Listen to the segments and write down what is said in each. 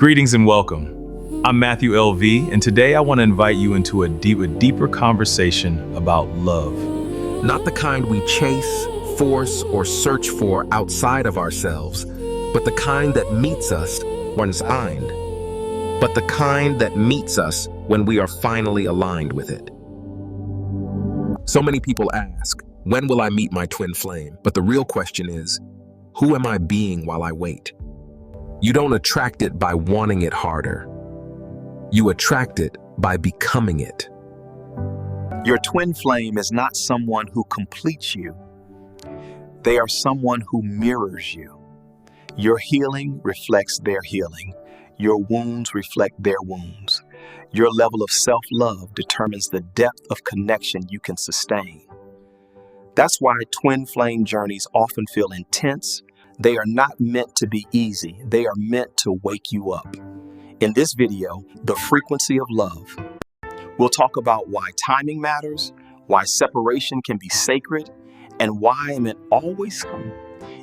Greetings and welcome. I'm Matthew LV, and today I want to invite you into a deeper conversation about love. Not the kind we chase, force, or search for outside of ourselves, but the kind that meets us when it's aligned. But the kind that meets us when we are finally aligned with it. So many people ask, when will I meet my twin flame? But the real question is, who am I being while I wait? You don't attract it by wanting it harder. You attract it by becoming it. Your twin flame is not someone who completes you. They are someone who mirrors you. Your healing reflects their healing. Your wounds reflect their wounds. Your level of self-love determines the depth of connection you can sustain. That's why twin flame journeys often feel intense. They are not meant to be easy. They are meant to wake you up. In this video, The Frequency of Love, we'll talk about why timing matters, why separation can be sacred, and why it always comes.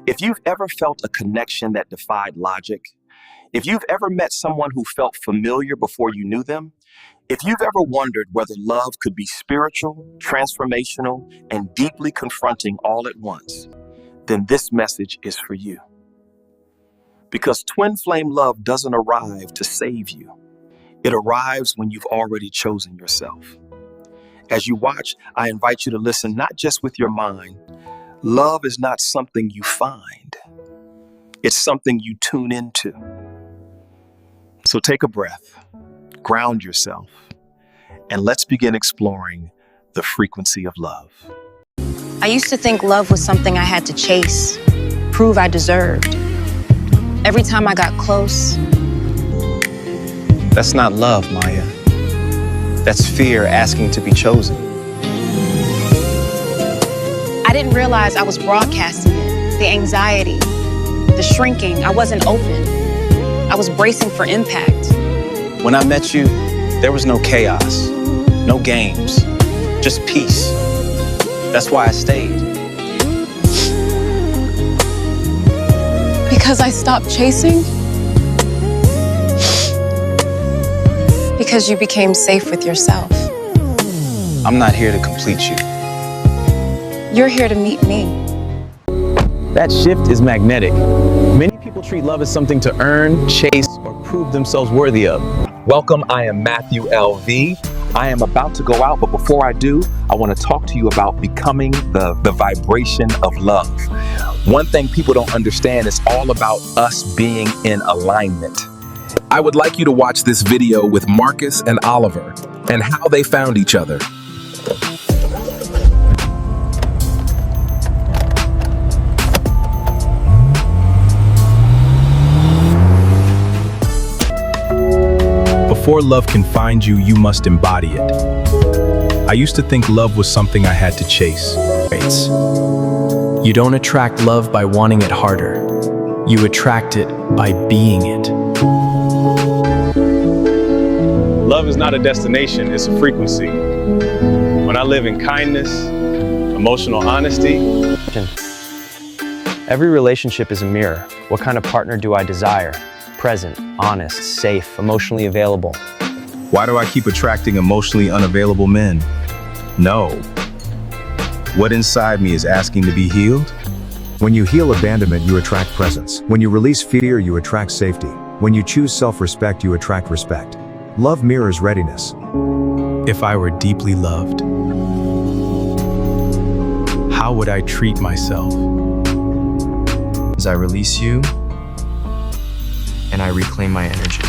If you've ever felt a connection that defied logic, if you've ever met someone who felt familiar before you knew them, if you've ever wondered whether love could be spiritual, transformational, and deeply confronting all at once, then this message is for you. Because twin flame love doesn't arrive to save you. It arrives when you've already chosen yourself. As you watch, I invite you to listen not just with your mind. Love is not something you find. It's something you tune into. So take a breath, ground yourself, and let's begin exploring the frequency of love. I used to think love was something I had to chase, prove I deserved. Every time I got close. That's not love, Maya. That's fear asking to be chosen. I didn't realize I was broadcasting it. The anxiety, the shrinking. I wasn't open. I was bracing for impact. When I met you, there was no chaos, no games, just peace. That's why I stayed. Because I stopped chasing? Because you became safe with yourself. I'm not here to complete you. You're here to meet me. That shift is magnetic. Many people treat love as something to earn, chase, or prove themselves worthy of. Welcome, I am Matthew LV. I am about to go out, but before I do, I want to talk to you about becoming the vibration of love. One thing people don't understand is all about us being in alignment. I would like you to watch this video with Marcus and Oliver and how they found each other. Before love can find you, you must embody it. I used to think love was something I had to chase. You don't attract love by wanting it harder. You attract it by being it. Love is not a destination, it's a frequency. When I live in kindness, emotional honesty. Every relationship is a mirror. What kind of partner do I desire? Present, honest, safe, emotionally available. Why do I keep attracting emotionally unavailable men? No. What inside me is asking to be healed? When you heal abandonment, you attract presence. When you release fear, you attract safety. When you choose self-respect, you attract respect. Love mirrors readiness. If I were deeply loved, how would I treat myself? As I release you, and I reclaim my energy.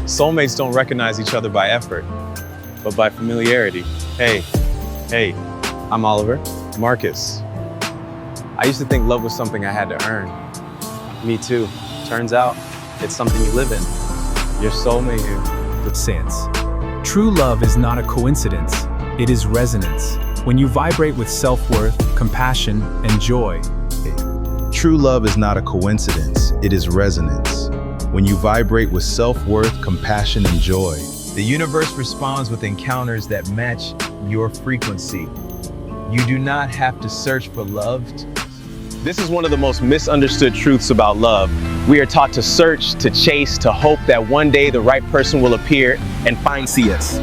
Soulmates don't recognize each other by effort, but by familiarity. Hey, I'm Oliver. Marcus. I used to think love was something I had to earn. Me too. Turns out, it's something you live in. Your soulmate with sense. True love is not a coincidence. It is resonance. When you vibrate with self-worth, compassion, and joy. True love is not a coincidence. It is resonance. When you vibrate with self-worth, compassion, and joy, the universe responds with encounters that match your frequency. You do not have to search for love This is one of the most misunderstood truths about love. We are taught to search, to chase, to hope that one day the right person will appear and find us.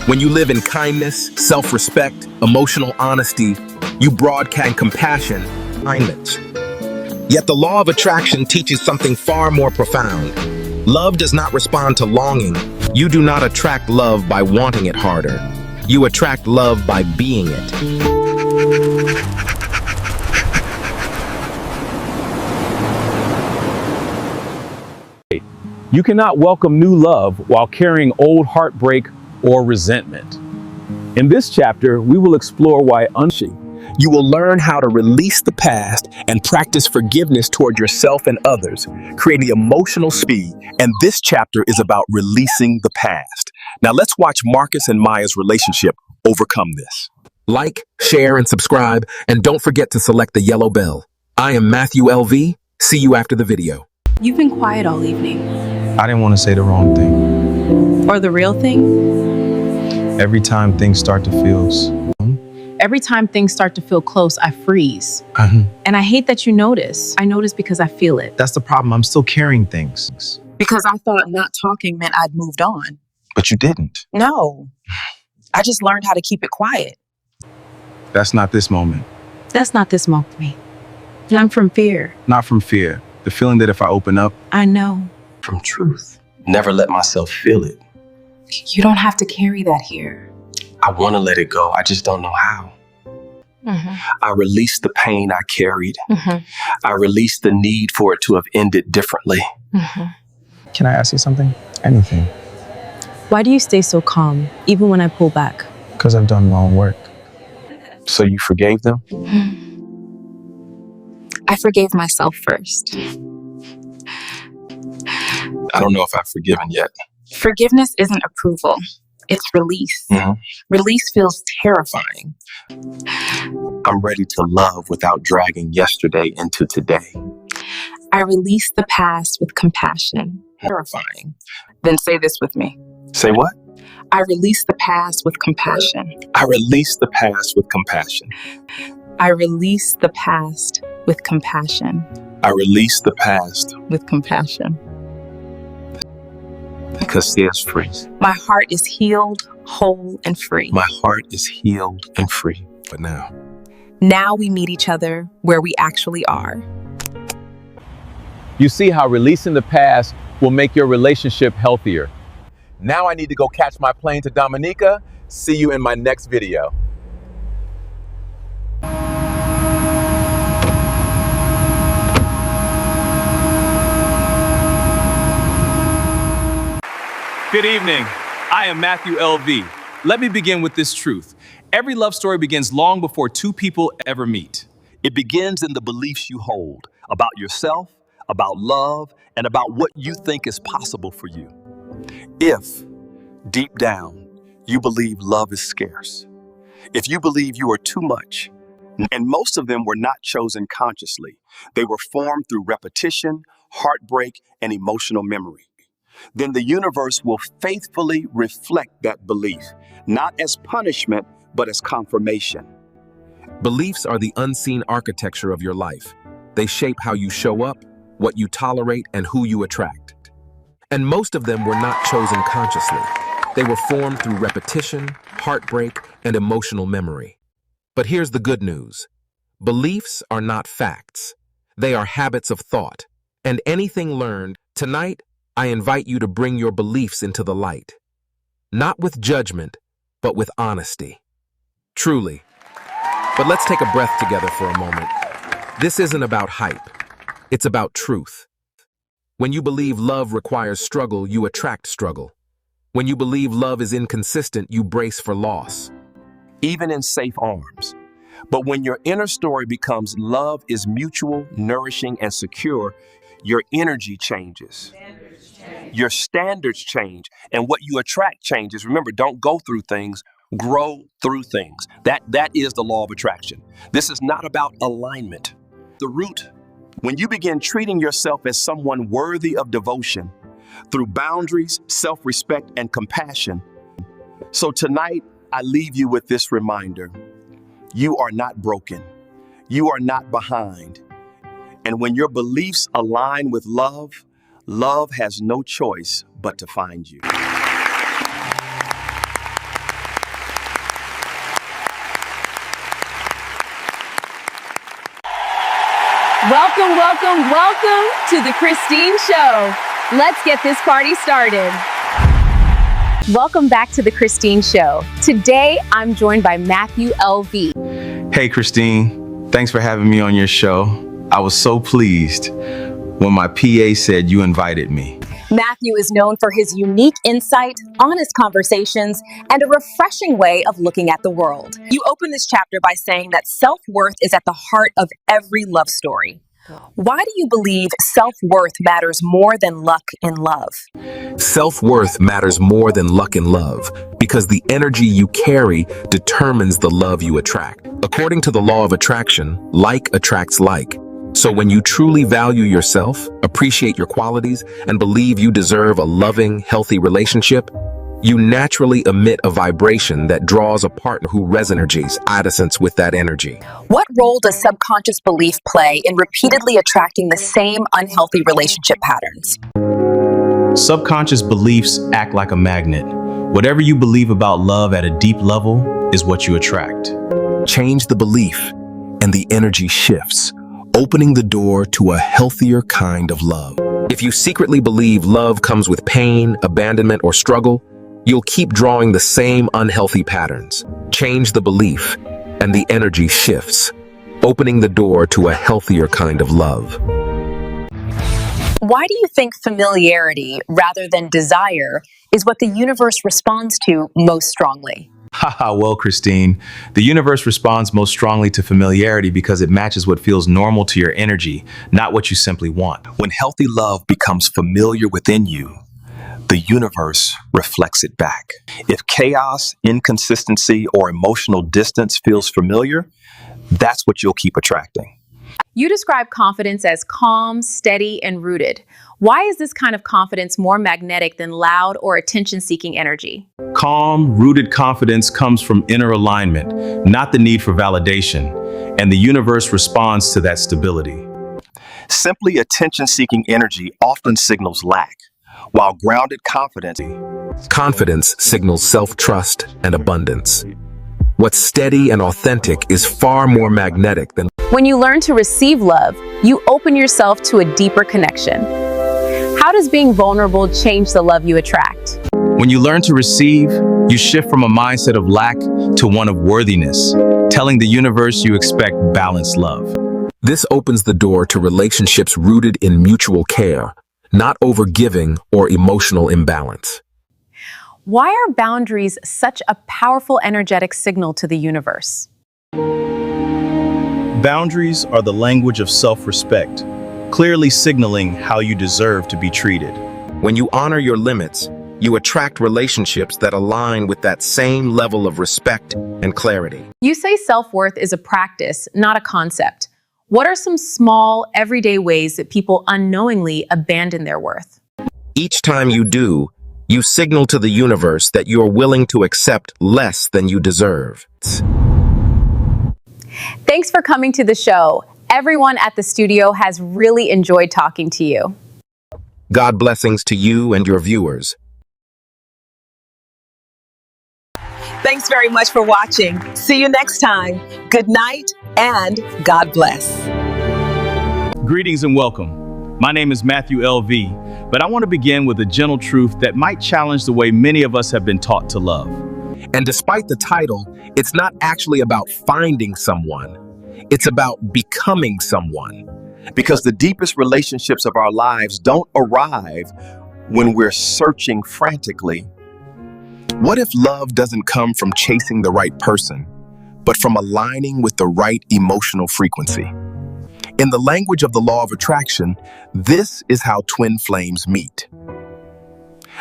When you live in kindness, self-respect, emotional honesty, you broadcast compassion, kindness. Yet the law of attraction teaches something far more profound. Love does not respond to longing. You do not attract love by wanting it harder. You attract love by being it. You cannot welcome new love while carrying old heartbreak or resentment. In this chapter, we will explore why You will learn how to release the past and practice forgiveness toward yourself and others, creating emotional speed. And this chapter is about releasing the past. Now let's watch Marcus and Maya's relationship overcome this. Like, share, and subscribe, and don't forget to select the yellow bell. I am Matthew LV. See you after the video. You've been quiet all evening. I didn't want to say the wrong thing. Or the real thing? Every time things start to feel Every time things start to feel close, I freeze. And I hate that you notice. I notice because I feel it. That's the problem. I'm still carrying things. Because I thought not talking meant I'd moved on. But you didn't. No. I just learned how to keep it quiet. That's not this moment. That's not this moment for me. I'm from fear. Not from fear. The feeling that if I open up, I know. From truth. Never let myself feel it. You don't have to carry that here. I want to let it go. I just don't know how. I release the pain I carried. I release the need for it to have ended differently. can I ask you something? Anything. Why do you stay so calm, even when I pull back? Because I've done my own work. So you forgave them? I forgave myself first. I don't know if I've forgiven yet. Forgiveness isn't approval. It's release. Release feels terrifying. I'm ready to love without dragging yesterday into today. I release the past with compassion. Terrifying. Then say this with me. Say what? I release the past with compassion. I release the past with compassion. I release the past with compassion. I release the past with compassion. Because he is free. My heart is healed, whole, and free. My heart is healed and free. But now we meet each other where we actually are. You see how releasing the past will make your relationship healthier. Now I need to go catch my plane to Dominica. See you in my next video. Good evening. I am Matthew LV. Let me begin with this truth. Every love story begins long before two people ever meet. It begins in the beliefs you hold about yourself, about love, and about what you think is possible for you. If, deep down, you believe love is scarce, if you believe you are too much, and most of them were not chosen consciously, they were formed through repetition, heartbreak, and emotional memory, then the universe will faithfully reflect that belief, not as punishment, but as confirmation. Beliefs are the unseen architecture of your life. They shape how you show up, what you tolerate, and who you attract. And most of them were not chosen consciously. They were formed through repetition, heartbreak, and emotional memory. But here's the good news. Beliefs are not facts. They are habits of thought. And anything learned, tonight, I invite you to bring your beliefs into the light. Not with judgment, but with honesty. Truly. But let's take a breath together for a moment. This isn't about hype. It's about truth. When you believe love requires struggle, you attract struggle. When you believe love is inconsistent, you brace for loss. Even in safe arms. But when your inner story becomes love is mutual, nourishing, and secure, your energy changes. Your standards change, and what you attract changes. Remember, don't go through things, grow through things. That is the law of attraction. This is not about alignment. The root, when you begin treating yourself as someone worthy of devotion through boundaries, self-respect, and compassion. So tonight, I leave you with this reminder. You are not broken. You are not behind. And when your beliefs align with love, love has no choice but to find you. Welcome, welcome, welcome to the Christine Show. Let's get this party started. Welcome back to the Christine Show. Today, I'm joined by Matthew L.V. Hey, Christine. Thanks for having me on your show. I was so pleased when my PA said you invited me. Matthew is known for his unique insight, honest conversations, and a refreshing way of looking at the world. You open this chapter by saying that self-worth is at the heart of every love story. Why do you believe self-worth matters more than luck in love? Self-worth matters more than luck in love because the energy you carry determines the love you attract. According to the law of attraction, like attracts like. So when you truly value yourself, appreciate your qualities, and believe you deserve a loving, healthy relationship, you naturally emit a vibration that draws a partner who resonates adjacent with that energy. What role does subconscious belief play in repeatedly attracting the same unhealthy relationship patterns? Subconscious beliefs act like a magnet. Whatever you believe about love at a deep level is what you attract. Change the belief, and the energy shifts, opening the door to a healthier kind of love. If you secretly believe love comes with pain, abandonment, or struggle, you'll keep drawing the same unhealthy patterns. Change the belief, and the energy shifts, opening the door to a healthier kind of love. Why do you think familiarity, rather than desire, is what the universe responds to most strongly? Well, Christine, the universe responds most strongly to familiarity because it matches what feels normal to your energy, not what you simply want. When healthy love becomes familiar within you, the universe reflects it back. If chaos, inconsistency, or emotional distance feels familiar, that's what you'll keep attracting. You describe confidence as calm, steady, and rooted. Why is this kind of confidence more magnetic than loud or attention-seeking energy? Calm, rooted confidence comes from inner alignment, not the need for validation, and the universe responds to that stability. Simply attention-seeking energy often signals lack, while grounded confidence. Confidence signals self-trust and abundance. What's steady and authentic is far more magnetic than. When you learn to receive love, you open yourself to a deeper connection. How does being vulnerable change the love you attract? When you learn to receive, you shift from a mindset of lack to one of worthiness, telling the universe you expect balanced love. This opens the door to relationships rooted in mutual care, not overgiving or emotional imbalance. Why are boundaries such a powerful energetic signal to the universe? Boundaries are the language of self-respect, clearly signaling how you deserve to be treated. When you honor your limits, you attract relationships that align with that same level of respect and clarity. You say self-worth is a practice, not a concept. What are some small, everyday ways that people unknowingly abandon their worth? Each time you do, you signal to the universe that you're willing to accept less than you deserve. Thanks for coming to the show. Everyone at the studio has really enjoyed talking to you. God blessings to you and your viewers. Thanks very much for watching. See you next time. Good night and God bless. Greetings and welcome. My name is Matthew L.V., but I want to begin with a gentle truth that might challenge the way many of us have been taught to love. And despite the title, it's not actually about finding someone. It's about becoming someone. Because the deepest relationships of our lives don't arrive when we're searching frantically. What if love doesn't come from chasing the right person, but from aligning with the right emotional frequency? In the language of the law of attraction, this is how twin flames meet.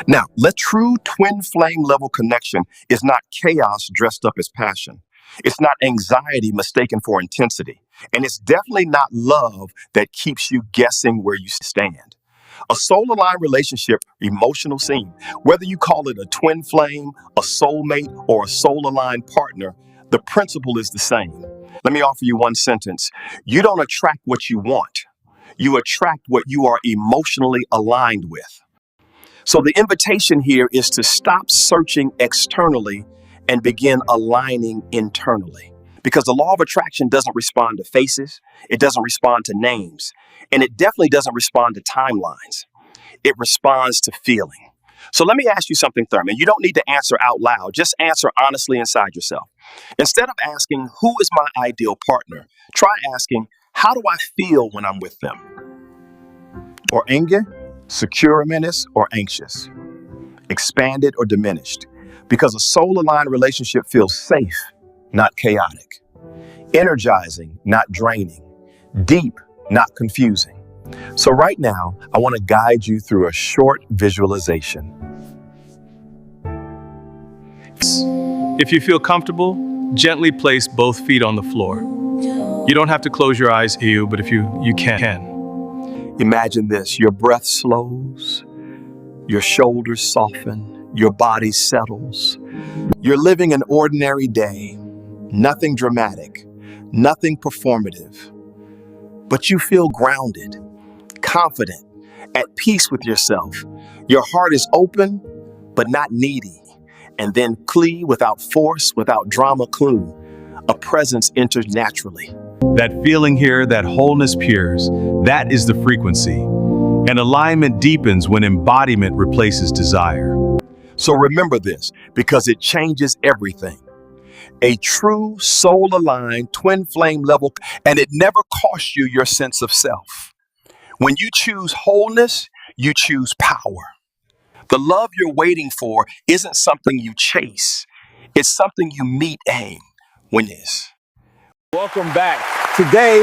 Now, true twin flame level connection is not chaos dressed up as passion. It's not anxiety mistaken for intensity. And it's definitely not love that keeps you guessing where you stand. A soul-aligned relationship, emotional scene, whether you call it a twin flame, a soulmate, or a soul-aligned partner, the principle is the same. Let me offer you one sentence. You don't attract what you want. You attract what you are emotionally aligned with. So the invitation here is to stop searching externally and begin aligning internally. Because the law of attraction doesn't respond to faces, it doesn't respond to names, and it definitely doesn't respond to timelines. It responds to feeling. So let me ask you something, Thurman. You don't need to answer out loud, just answer honestly inside yourself. Instead of asking, who is my ideal partner? Try asking, how do I feel when I'm with them? Or anger, secure or menace, or anxious, expanded or diminished. Because a soul-aligned relationship feels safe, not chaotic, energizing, not draining, deep, not confusing. So right now, I want to guide you through a short visualization. If you feel comfortable, gently place both feet on the floor. You don't have to close your eyes, Ew, but if you can. Imagine this, your breath slows, your shoulders soften, your body settles. You're living an ordinary day, nothing dramatic, nothing performative, but you feel grounded, confident, at peace with yourself. Your heart is open, but not needy. And then Klee, without force, without drama, clue, a presence enters naturally. That feeling here, that wholeness peers, that is the frequency. And alignment deepens when embodiment replaces desire. So remember this, because it changes everything. A true soul-aligned twin flame level, and it never costs you your sense of self. When you choose wholeness, you choose power. The love you're waiting for isn't something you chase. It's something you meet when is. Welcome back. Today,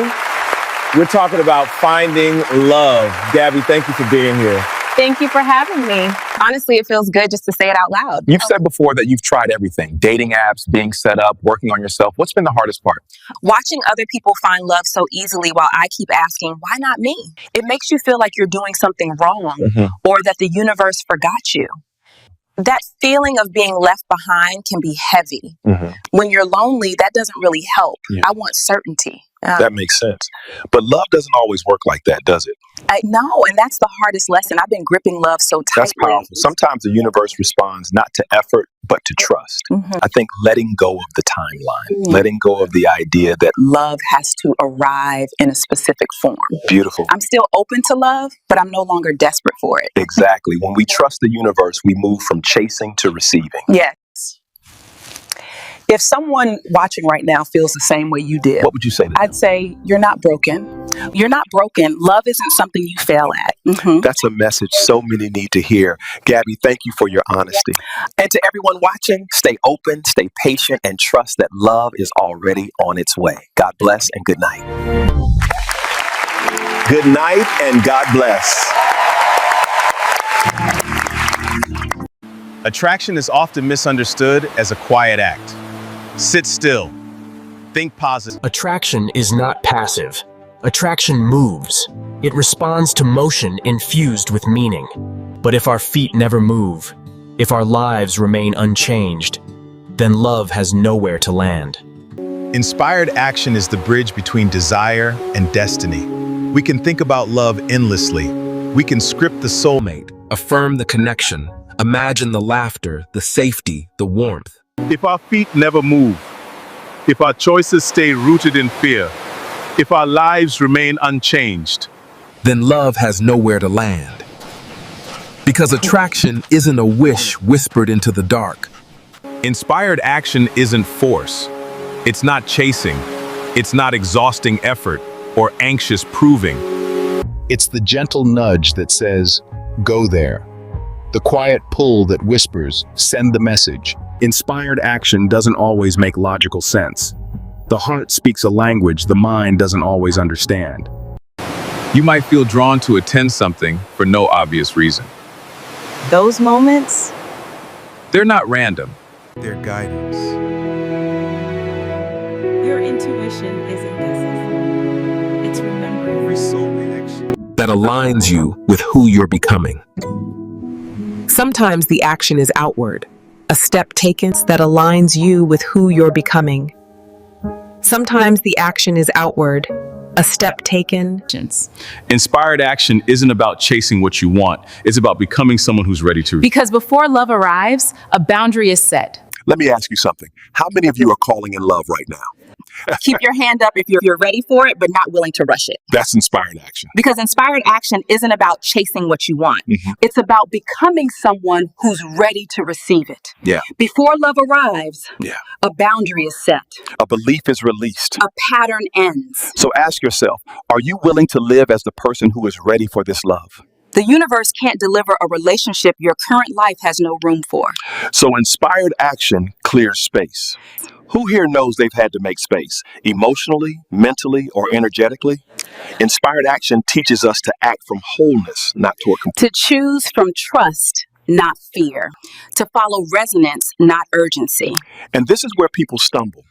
we're talking about finding love. Gabby, thank you for being here. Thank you for having me. Honestly, it feels good just to say it out loud. You've said before that you've tried everything. Dating apps, being set up, working on yourself. What's been the hardest part? Watching other people find love so easily while I keep asking, why not me? It makes you feel like you're doing something wrong or that the universe forgot you. That feeling of being left behind can be heavy. When you're lonely, that doesn't really help. I want certainty. That makes sense. But love doesn't always work like that, does it? No, and that's the hardest lesson. I've been gripping love so tightly. That's powerful. Sometimes the universe responds not to effort, but to trust. I think letting go of the timeline, letting go of the idea that love has to arrive in a specific form. Beautiful. I'm still open to love, but I'm no longer desperate for it. Exactly. When we trust the universe, we move from chasing to receiving. Yes. If someone watching right now feels the same way you did, What would you say to them? I'd say you're not broken. You're not broken. Love isn't something you fail at. That's a message so many need to hear. Gabby, thank you for your honesty. And to everyone watching, stay open, stay patient, and trust that love is already on its way. God bless and good night. Good night and God bless. Attraction is often misunderstood as a quiet act. Sit still. Think positive. Attraction is not passive. Attraction moves. It responds to motion infused with meaning. But if our feet never move, if our lives remain unchanged, then love has nowhere to land. Inspired action is the bridge between desire and destiny. We can think about love endlessly. We can script the soulmate. Affirm the connection. Imagine the laughter, the safety, the warmth. If our feet never move, if our choices stay rooted in fear, if our lives remain unchanged, then love has nowhere to land. Because attraction isn't a wish whispered into the dark. inspired action isn't force. It's not chasing. It's not exhausting effort or anxious proving. It's the gentle nudge that says, go there. The quiet pull that whispers, send the message. Inspired action doesn't always make logical sense. The heart speaks a language the mind doesn't always understand. You might feel drawn to attend something for no obvious reason. Those moments, They're not random. They're guidance. Your intuition isn't guessing. It's remembering. Every soulmate action that aligns you with who you're becoming. sometimes the action is outward, a step taken that aligns you with who you're becoming. Sometimes the action is outward, a step taken. Inspired action isn't about chasing what you want. It's about becoming someone who's ready to. Because before love arrives, a boundary is set. Let me ask you something. How many of you are calling in love right now? Keep your hand up if you're ready for it, but not willing to rush it. That's inspired action. Because inspired action isn't about chasing what you want. It's about becoming someone who's ready to receive it. Yeah. Before love arrives, a boundary is set. A belief is released. A pattern ends. So ask yourself, are you willing to live as the person who is ready for this love? The universe can't deliver a relationship your current life has no room for. So inspired action clears space. Who here knows they've had to make space, emotionally, mentally, or energetically? Inspired action teaches us to act from wholeness, not toward To choose from trust, not fear. To follow resonance, not urgency. And this is where people stumble.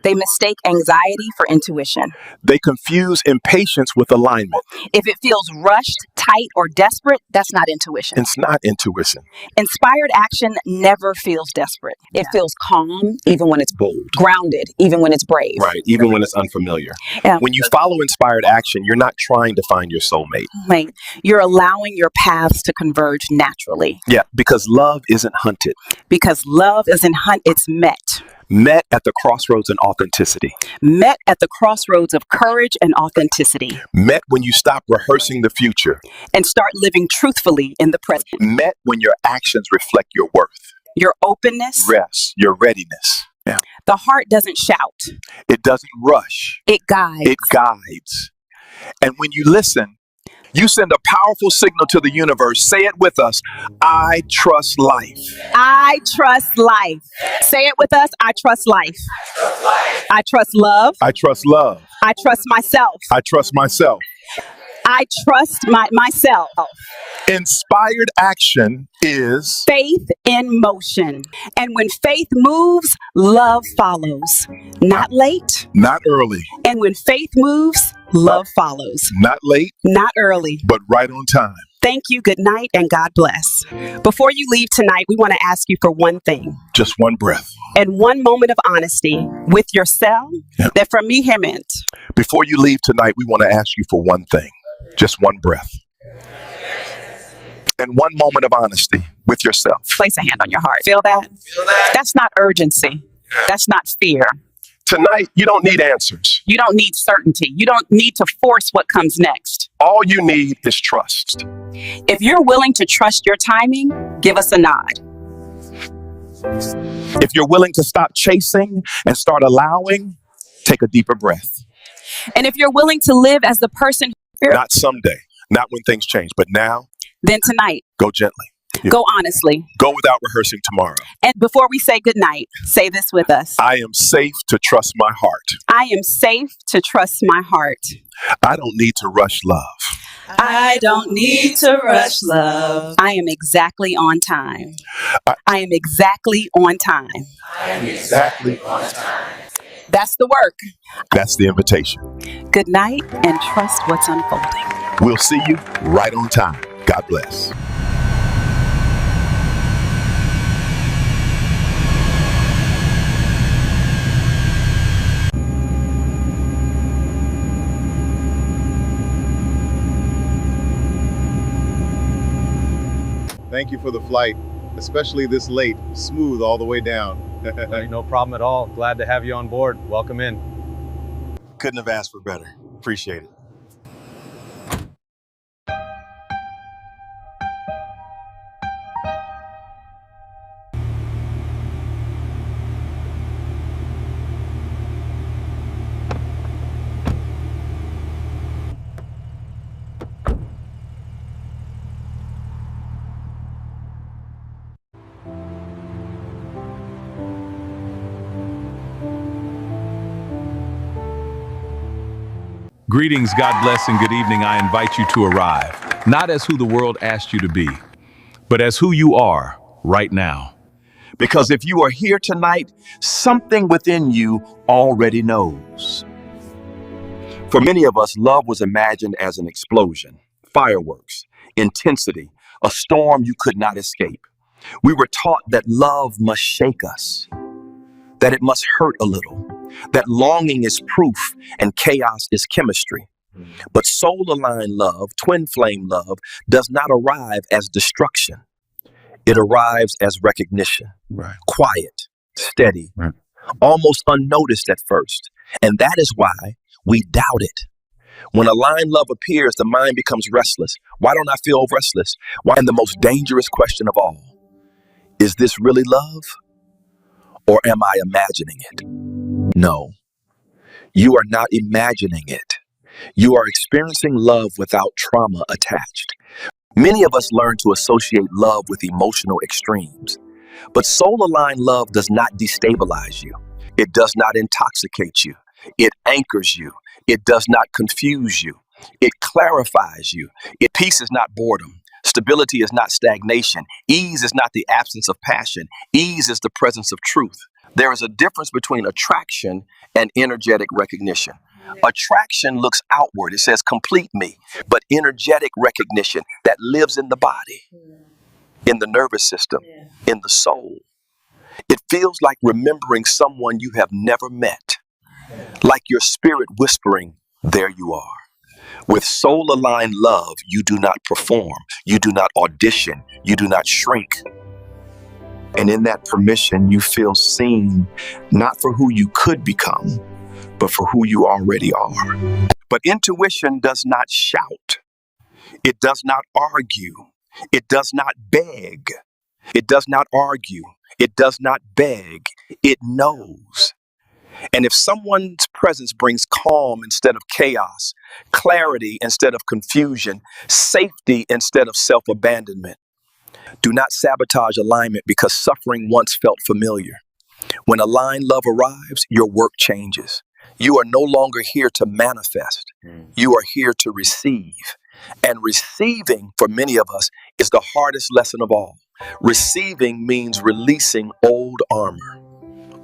They mistake anxiety for intuition. They confuse impatience with alignment. If it feels rushed, tight, or desperate, that's not intuition. It's not intuition. Inspired action never feels desperate. It feels calm, even when it's bold. Grounded, even when it's brave. Right, even when it's unfamiliar. Yeah. When you follow inspired action, you're not trying to find your soulmate. Like, you're allowing your paths to converge naturally. Yeah, because love isn't hunted. Because love isn't it's met. Met at the crossroads in authenticity. Met at the crossroads of courage and authenticity. Met when you stop rehearsing the future. And start living truthfully in the present. Met when your actions reflect your worth. Your openness. Rest, your readiness. Yeah. The heart doesn't shout. It doesn't rush. It guides. It guides. And when you listen, you send a powerful signal to the universe. Say it with us. I trust life. I trust life. Say it with us. I trust life. I trust love. I trust love. I trust myself. I trust myself. I trust myself. Inspired action is faith in motion. And when faith moves, love follows. Not late. Not early. And when faith moves, love follows. Not late. Not early. But right on time. Thank you, good night, and God bless. Before you leave tonight, we want to ask you for one thing. Just one breath. And one moment of honesty with yourself that from me here meant. Before you leave tonight, we want to ask you for one thing. Just one breath. And one moment of honesty with yourself. Place a hand on your heart. Feel that? That's not urgency. That's not fear. Tonight, you don't need answers. You don't need certainty. You don't need to force what comes next. All you need is trust. If you're willing to trust your timing, give us a nod. If you're willing to stop chasing and start allowing, take a deeper breath. And if you're willing to live as the person not someday, not when things change, but now, then tonight, go gently. Go honestly. Go without rehearsing tomorrow. And before we say goodnight, say this with us. I am safe to trust my heart. I am safe to trust my heart. I don't need to rush love. I don't need to rush love. I am exactly on time. I am exactly on time. I am exactly on time. That's the work. That's the invitation. Good night and trust what's unfolding. We'll see you right on time. God bless. Thank you for the flight, especially this late, smooth all the way down. No problem at all. Glad to have you on board. Welcome in. Couldn't have asked for better. Appreciate it. Greetings, God bless, and good evening. I invite you to arrive, not as who the world asked you to be, but as who you are right now. Because if you are here tonight, something within you already knows. For many of us, love was imagined as an explosion, fireworks, intensity, a storm you could not escape. We were taught that love must shake us, that it must hurt a little, that longing is proof and chaos is chemistry. But soul-aligned love, twin flame love, does not arrive as destruction. It arrives as recognition, quiet, steady, almost unnoticed at first. And that is why we doubt it. When aligned love appears, the mind becomes restless. Why don't I feel restless? Why? And the most dangerous question of all, is this really love? Or am I imagining it? No, you are not imagining it. You are experiencing love without trauma attached. Many of us learn to associate love with emotional extremes, but soul-aligned love does not destabilize you. It does not intoxicate you. It anchors you. It does not confuse you. It clarifies you. Peace is not boredom. Stability is not stagnation. Ease is not the absence of passion. Ease is the presence of truth. There is a difference between attraction and energetic recognition. Attraction looks outward. It says, complete me. But energetic recognition that lives in the body, in the nervous system, in the soul. It feels like remembering someone you have never met, like your spirit whispering, there you are. With soul-aligned love, you do not perform. You do not audition. You do not shrink. And in that permission, you feel seen, not for who you could become, but for who you already are. But intuition does not shout. It does not argue. It does not beg. It does not argue. It does not beg. It knows. And if someone's presence brings calm instead of chaos, clarity instead of confusion, safety instead of self-abandonment, do not sabotage alignment because suffering once felt familiar. When aligned love arrives, your work changes. You are no longer here to manifest. You are here to receive. And receiving, for many of us, is the hardest lesson of all. Receiving means releasing old armor,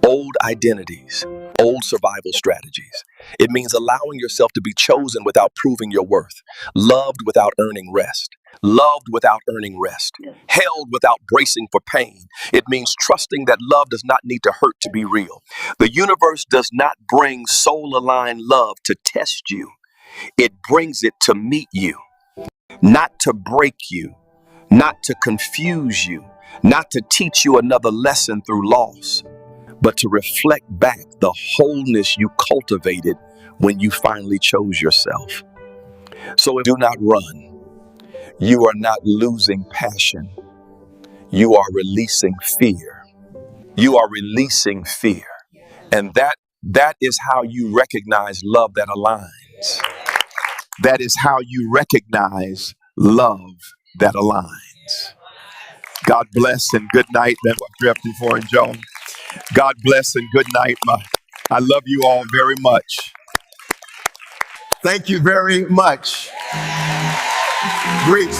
old identities, old survival strategies. It means allowing yourself to be chosen without proving your worth, loved without earning rest, loved without earning rest, held without bracing for pain. It means trusting that love does not need to hurt to be real. The universe does not bring soul-aligned love to test you. It brings it to meet you, not to break you, not to confuse you, not to teach you another lesson through loss, but to reflect back the wholeness you cultivated when you finally chose yourself. So do not run. You are not losing passion. You are releasing fear. You are releasing fear. And that is how you recognize love that aligns. That is how you recognize love that aligns. God bless and good night. That's what we're up before and Joan. God bless and good night. I love you all very much. Thank you very much. Great.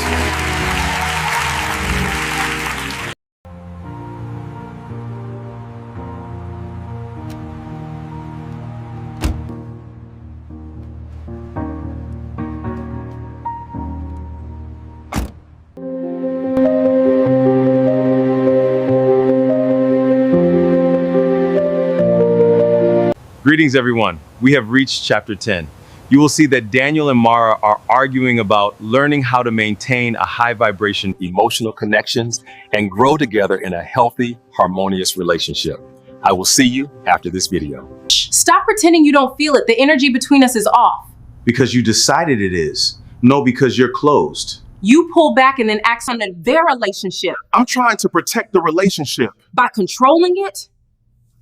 Greetings, everyone. We have reached chapter 10. You will see that Daniel and Mara are arguing about learning how to maintain a high vibration, Emotional connections and grow together in a healthy, harmonious relationship. I will see you after this video. Stop pretending you don't feel it. The energy between us is off. because you decided it is. No, because you're closed. You pull back and then act on their relationship. I'm trying to protect the relationship. By controlling it?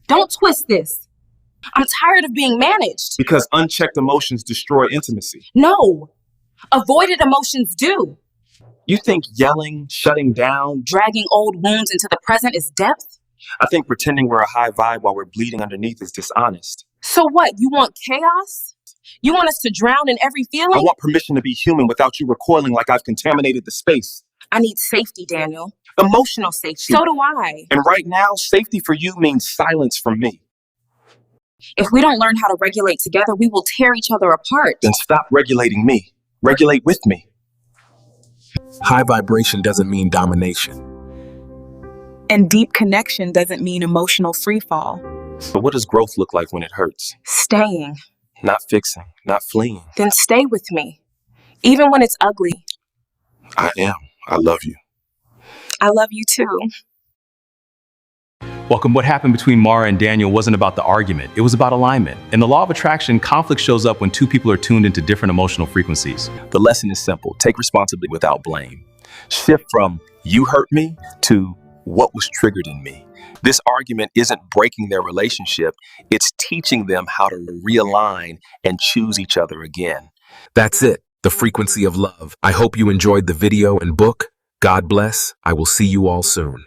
Don't twist this. I'm tired of being managed. Because unchecked emotions destroy intimacy. No. Avoided emotions do. You think yelling, shutting down, Dragging old wounds into the present is depth? I think pretending we're a high vibe while we're bleeding underneath is dishonest. So what? You want chaos? You want us to drown in every feeling? I want permission to be human without you recoiling like I've contaminated the space. I need safety, Daniel. Emotional safety. So do I. And right now, safety for you means silence from me. If we don't learn how to regulate together, we will tear each other apart. Then stop regulating me. Regulate with me. High vibration doesn't mean domination. And deep connection doesn't mean emotional freefall. So what does growth look like when it hurts? Staying. Not fixing, not fleeing. Then stay with me. Even when it's ugly. I am. I love you. I love you too. Welcome. What happened between Mara and Daniel wasn't about the argument. It was about alignment. In the law of attraction, conflict shows up when two people are tuned into different emotional frequencies. The lesson is simple. Take responsibility without blame. Shift from you hurt me to what was triggered in me. This argument isn't breaking their relationship. It's teaching them how to realign and choose each other again. That's it, the frequency of love. I hope you enjoyed the video and book. God bless. I will see you all soon.